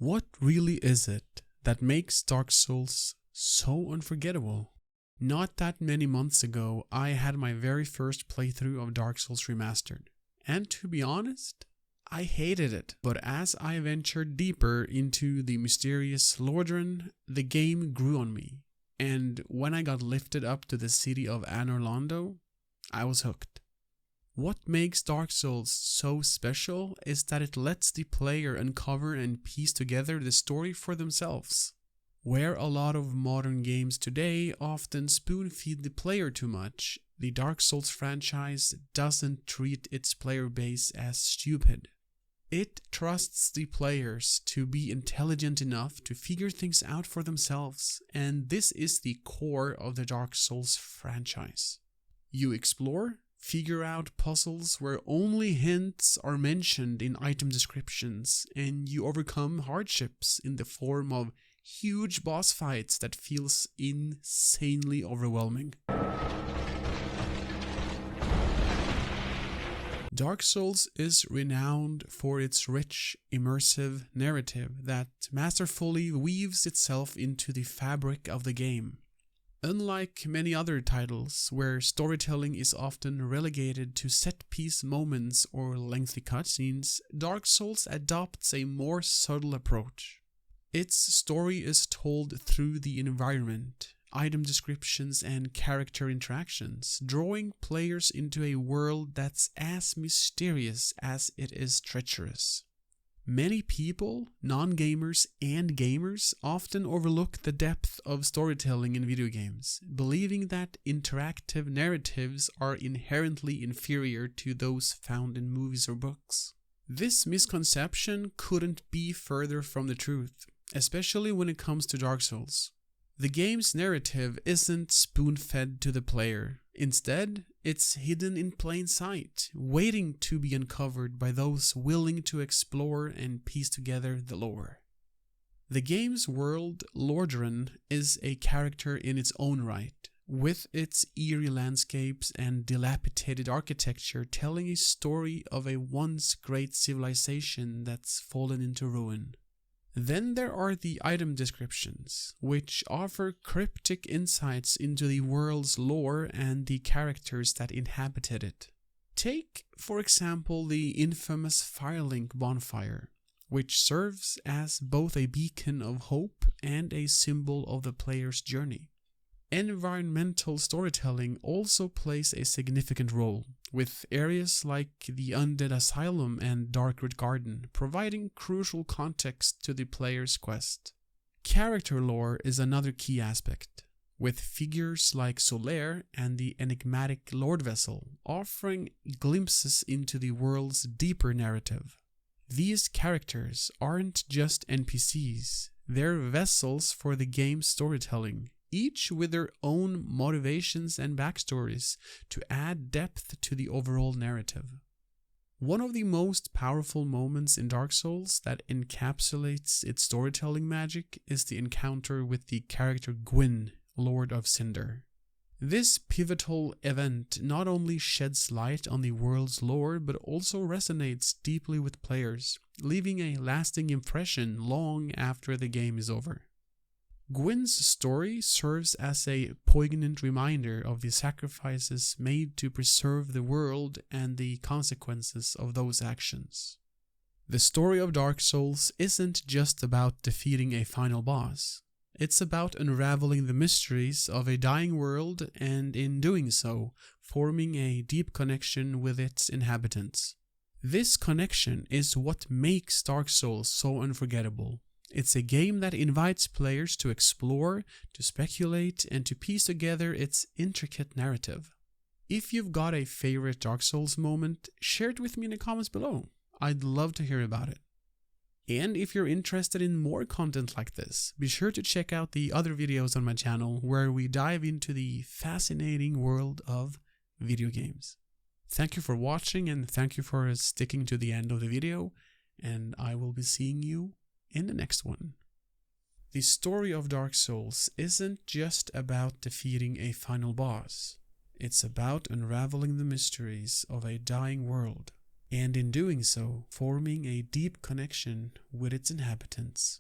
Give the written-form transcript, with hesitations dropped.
What really is it that makes Dark Souls so unforgettable? Not that many months ago, I had my very first playthrough of Dark Souls Remastered, and to be honest, I hated it. But as I ventured deeper into the mysterious Lordran, the game grew on me, and when I got lifted up to the city of Anor Londo, I was hooked. What makes Dark Souls so special is that it lets the player uncover and piece together the story for themselves. Where a lot of modern games today often spoon-feed the player too much, the Dark Souls franchise doesn't treat its player base as stupid. It trusts the players to be intelligent enough to figure things out for themselves, and this is the core of the Dark Souls franchise. You explore, figure out puzzles where only hints are mentioned in item descriptions, and you overcome hardships in the form of huge boss fights that feels insanely overwhelming. Dark Souls is renowned for its rich, immersive narrative that masterfully weaves itself into the fabric of the game. Unlike many other titles, where storytelling is often relegated to set-piece moments or lengthy cutscenes, Dark Souls adopts a more subtle approach. Its story is told through the environment, item descriptions, and character interactions, drawing players into a world that's as mysterious as it is treacherous. Many people, non-gamers and gamers, often overlook the depth of storytelling in video games, believing that interactive narratives are inherently inferior to those found in movies or books. This misconception couldn't be further from the truth, especially when it comes to Dark Souls. The game's narrative isn't spoon-fed to the player. Instead, it's hidden in plain sight, waiting to be uncovered by those willing to explore and piece together the lore. The game's world, Lordran, is a character in its own right, with its eerie landscapes and dilapidated architecture telling a story of a once great civilization that's fallen into ruin. Then there are the item descriptions, which offer cryptic insights into the world's lore and the characters that inhabited it. Take, for example, the infamous Firelink bonfire, which serves as both a beacon of hope and a symbol of the player's journey. Environmental storytelling also plays a significant role, with areas like the Undead Asylum and Darkroot Garden providing crucial context to the player's quest. Character lore is another key aspect, with figures like Solaire and the enigmatic Lord Vessel offering glimpses into the world's deeper narrative. These characters aren't just NPCs, they're vessels for the game's storytelling, each with their own motivations and backstories to add depth to the overall narrative. One of the most powerful moments in Dark Souls that encapsulates its storytelling magic is the encounter with the character Gwyn, Lord of Cinder. This pivotal event not only sheds light on the world's lore but also resonates deeply with players, leaving a lasting impression long after the game is over. Gwyn's story serves as a poignant reminder of the sacrifices made to preserve the world and the consequences of those actions. The story of Dark Souls isn't just about defeating a final boss. It's about unraveling the mysteries of a dying world and, in doing so, forming a deep connection with its inhabitants. This connection is what makes Dark Souls so unforgettable. It's a game that invites players to explore, to speculate, and to piece together its intricate narrative. If you've got a favorite Dark Souls moment, share it with me in the comments below. I'd love to hear about it. And if you're interested in more content like this, be sure to check out the other videos on my channel where we dive into the fascinating world of video games. Thank you for watching and thank you for sticking to the end of the video, and I will be seeing you in the next one. The story of Dark Souls isn't just about defeating a final boss. It's about unraveling the mysteries of a dying world. and in doing so, forming a deep connection with its inhabitants.